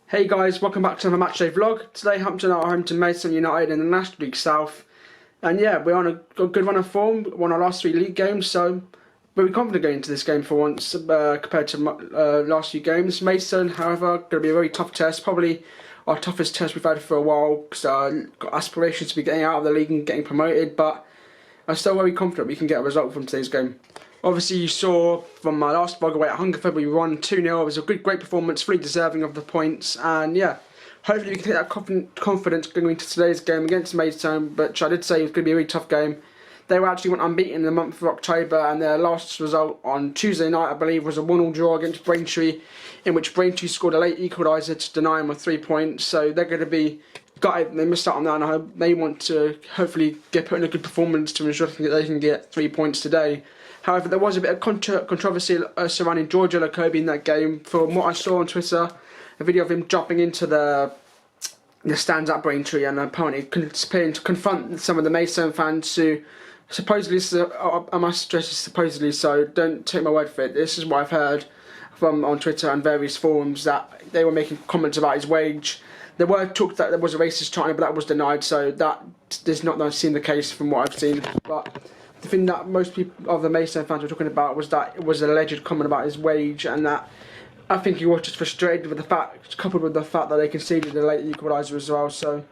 Hey guys, welcome back to another matchday vlog. Today Hampton are home to Maidstone United in the National League South. And yeah, we're on a good run of form, won our last 3 league games, so very confident going into this game for once compared to last few games. Maidstone, however, going to be a very tough test, probably our toughest test we've had for a while, because got aspirations to be getting out of the league and getting promoted, but I'm still very confident we can get a result from today's game. Obviously, you saw from my last vlog away at Hungerford, we won 2-0. It was a great performance, fully deserving of the points. And yeah, hopefully we can take that confidence going into today's game against Maidstone, which I did say was going to be a really tough game. They were actually went unbeaten in the month of October, and their last result on Tuesday night, I believe, was a 1-1 draw against Braintree, in which Braintree scored a late equaliser to deny them of 3 points. So they're going to be gutted. They missed out on that, and I hope they want to hopefully put in a good performance to ensure that they can get 3 points today. However, there was a bit of controversy surrounding George Elokobi in that game. From what I saw on Twitter, a video of him jumping into the stands at Braintree and apparently conspiring to confront some of the Maidstone fans who supposedly, I must stress supposedly, so don't take my word for it. This is what I've heard from on Twitter and various forums, that they were making comments about his wage. There were talk that there was a racist chant, but that was denied, so that does not seem the case from what I've seen. But the thing that most people of the Maidstone fans were talking about was that it was an alleged comment about his wage, and that I think he was just frustrated with the fact, coupled with the fact that they conceded a late equaliser as well. So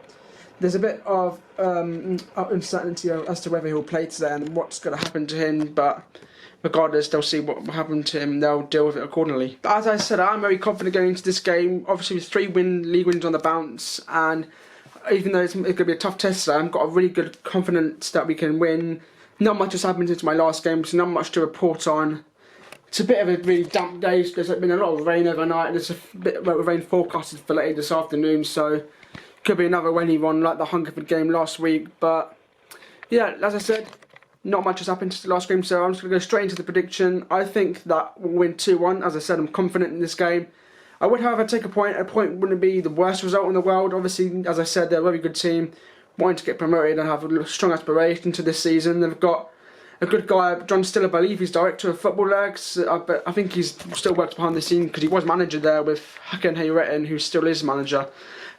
there's a bit of uncertainty as to whether he'll play today and what's going to happen to him, but regardless, they'll see what happened to him, they'll deal with it accordingly. But as I said, I'm very confident going into this game. Obviously with 3 league wins on the bounce, and even though it's going to be a tough test today, I've got a really good confidence that we can win. Not much has happened since my last game, so not much to report on. It's a bit of a really damp day. There's been a lot of rain overnight, and there's a bit of rain forecasted for later this afternoon, so could be another rainy one like the Hungerford game last week. But yeah, as I said, not much has happened since the last game, so I'm just going to go straight into the prediction. I think that we'll win 2-1. As I said, I'm confident in this game. I would, however, take a point. A point wouldn't be the worst result in the world. Obviously, as I said, they're a very good team, wanting to get promoted and have a strong aspiration to this season. They've got a good guy, John Still, I believe he's director of football legs. I think he's still works behind the scenes because he was manager there with Hakan Hayretin, who still is manager.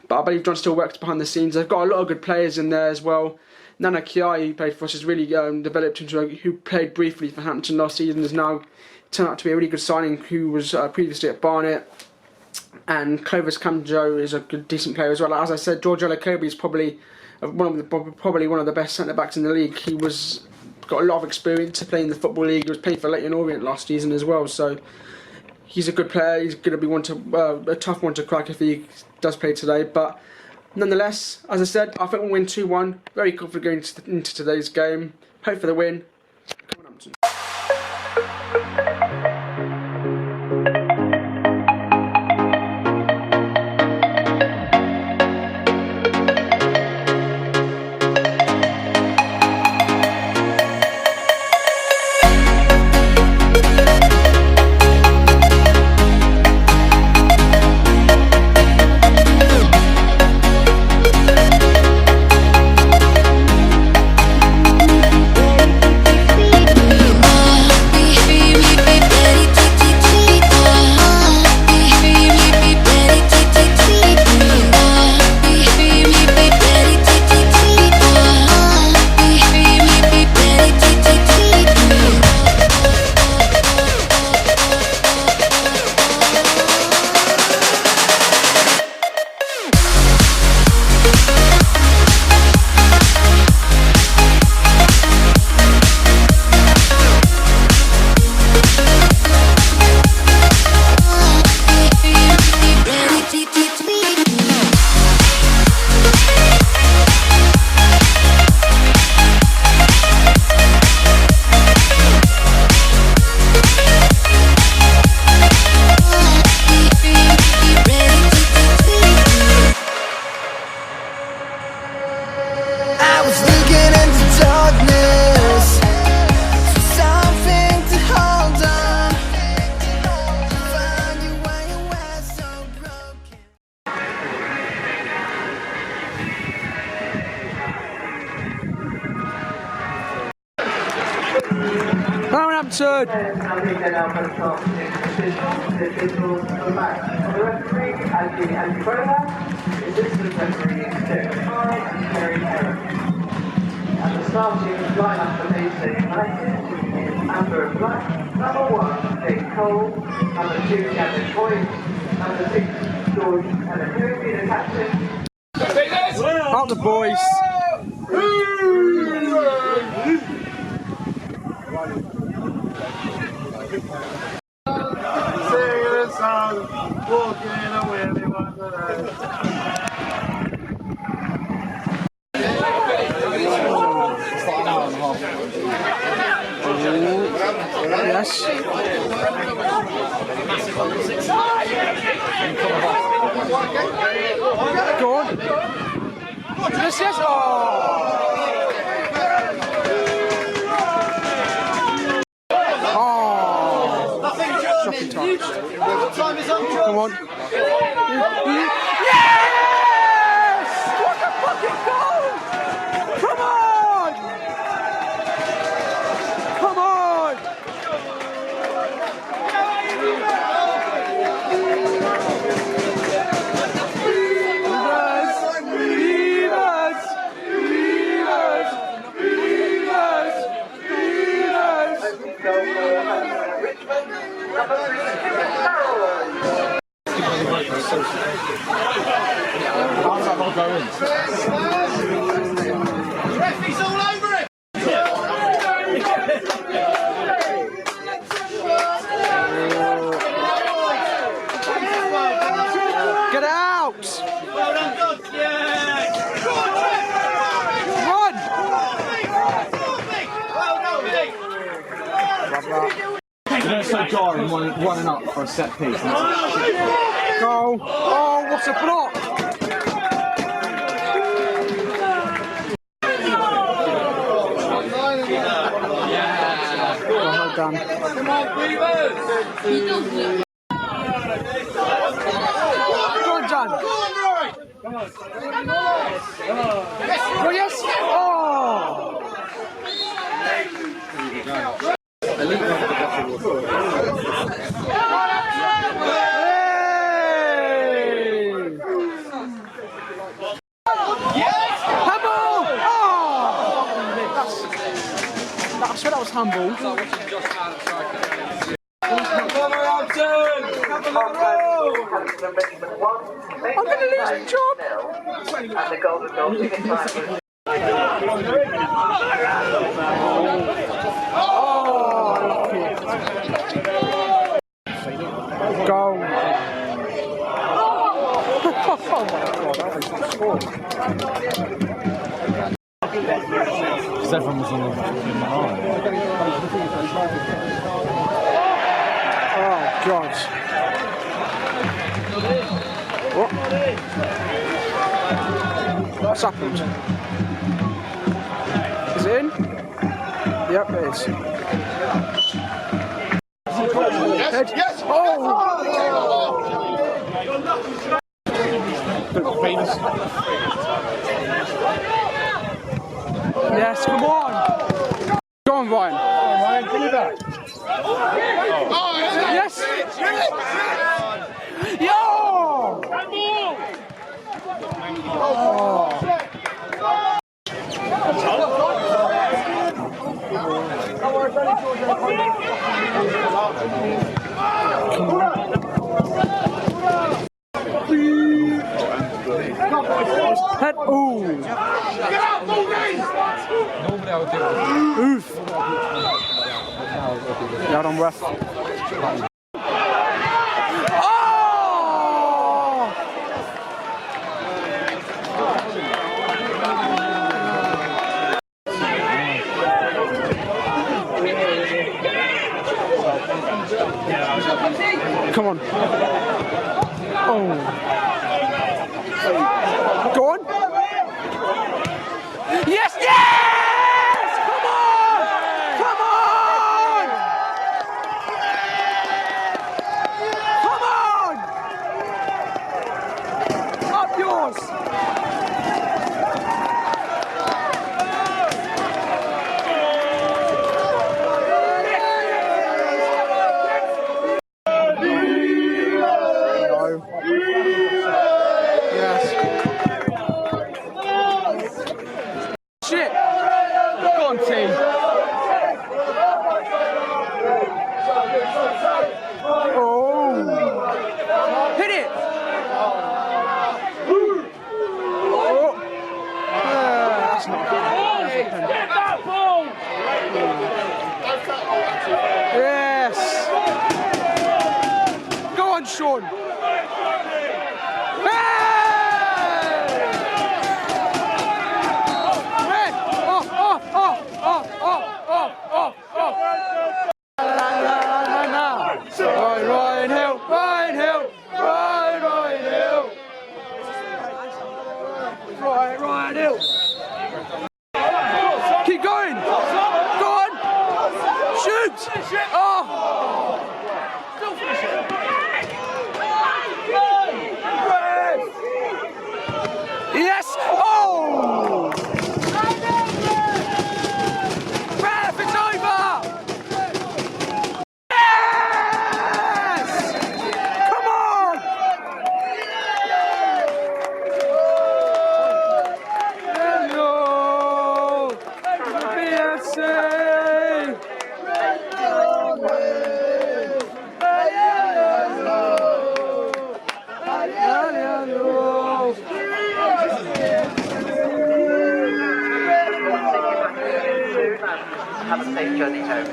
But I believe John still works behind the scenes. They've got a lot of good players in there as well. Nana Kiai, who played for us, has really developed into who played briefly for Hampton last season, has now turned out to be a really good signing, who was previously at Barnet. And Clovis Camjo is a good, decent player as well. As I said, George Elokobi is probably one of the best centre backs in the league. He was got a lot of experience to play in the Football League. He was playing for Leyton Orient last season as well, so he's a good player. He's going to be a tough one to crack if he does play today. But nonetheless, as I said, I think we'll win 2-1. Very confident going into today's game. Hope for the win. Come on, Hampton. Hampton! And the starting lineup for Maidstone United is Amber and Black, number 1, Jake Cole, number 2, Gavin Boyd, number 6, George Telecobi, the captain. Out the boys! Singing a song, walking away, they want to Yes. Go on. Yes, yes. Oh. Shocking touch. Come on. Yes! What a fucking goal! Come on! Come on! Richmond, number 3, Referee's all over it! Get out! Well done, Dodge! Yeah! Run! Well done, Vic! You know, it's so jarring running up for a set piece. Goal! Oh, what a block! Well done. Come on, Beavers! Go on, John! Oh, yes! Oh! I swear that was handball. I'm going to lose the job. and the golden goal ticket time was Goal. Because everyone was on the line. Oh, God. What? What's happened? Is it in? Yep, it is. Head. Yes! Oh! Yes, come on! Go on, Ryan. Ryan, give me that. Yes! Yo! Oh. Head. Ooh. Normally I would do it. Oof. Yeah, done ref. Oh! Come on. Oh. Go on. Yes, yes! Come on! Come on! Come on! Up yours! Have a safe journey home.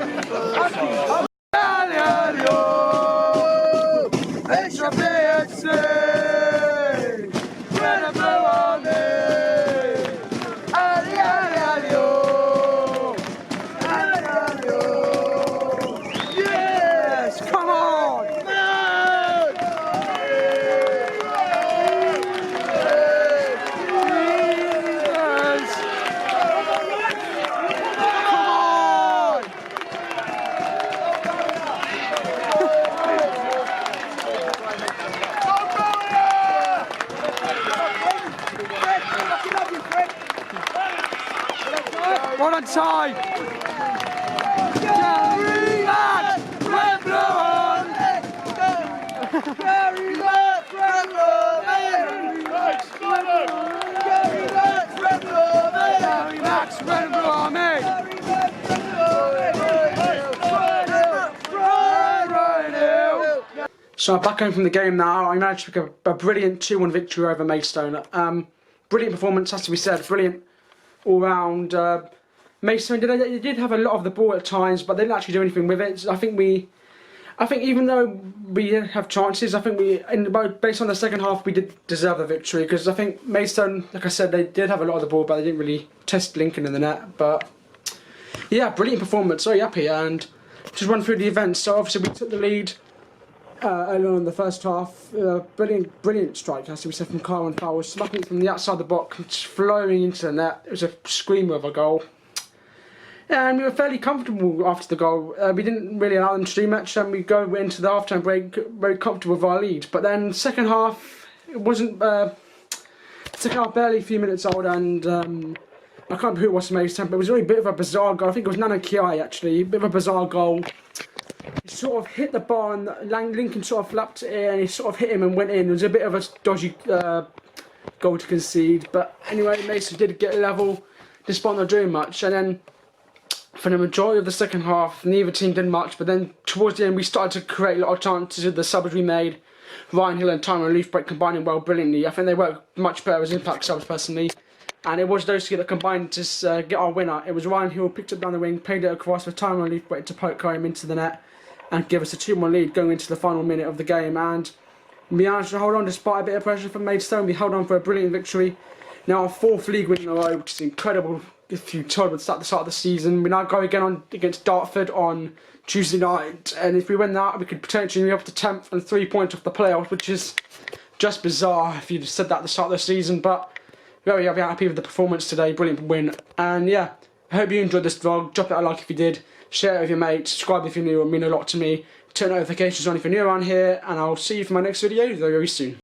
Yes, come on! One on time! Gary Max! Red Blue! Gary Max! Red Blue! Gary Max! Red Blue! Gary Max! Red Blue! So back home from the game now. I managed to pick up a brilliant 2-1 victory over Maidstone. Brilliant performance, has to be said. Brilliant all round. Maidstone did have a lot of the ball at times, but they didn't actually do anything with it. I think even though we did have chances, I think based on the second half, we did deserve the victory, because I think Maidstone, like I said, they did have a lot of the ball, but they didn't really test Lincoln in the net. But yeah, brilliant performance, very happy. And just run through the events. So obviously we took the lead early on in the first half. Brilliant strike, as we said, from Kyle Powell, smacking it from the outside of the box, flowing into the net. It was a screamer of a goal. And we were fairly comfortable after the goal. We didn't really allow them to do much, and we go into the half-time break very comfortable with our lead. But then second half, it wasn't. Second half barely a few minutes old, and I can't remember who it was from Maidstone, but it was really a bit of a bizarre goal. I think it was Nana Kiai actually, a bit of a bizarre goal. He sort of hit the bar, and Lincoln sort of flapped it in, and he sort of hit him and went in. It was a bit of a dodgy goal to concede, but anyway, Maidstone did get level despite not doing much. And then for the majority of the second half, neither team did much, but then towards the end we started to create a lot of chances with the subs we made. Ryan Hill and Tyrone Leafbreak combining well brilliantly. I think they worked much better as impact subs personally. And it was those two that combined to get our winner. It was Ryan Hill picked up down the wing, played it across for Tyrone Leafbreak to poke home into the net and give us a 2-1 lead going into the final minute of the game. And we managed to hold on despite a bit of pressure from Maidstone. We held on for a brilliant victory. Now our 4th league win in a row, which is incredible. If you told us at the start of the season, we now go again on against Dartford on Tuesday night, and if we win that, we could potentially be up to 10th and 3 points off the playoffs, which is just bizarre if you'd said that at the start of the season. But very happy with the performance today. Brilliant win, and yeah, I hope you enjoyed this vlog. Drop it a like if you did, share it with your mates, subscribe if you're new. It would mean a lot to me. Turn notifications on if you're new around here, and I'll see you for my next video very soon.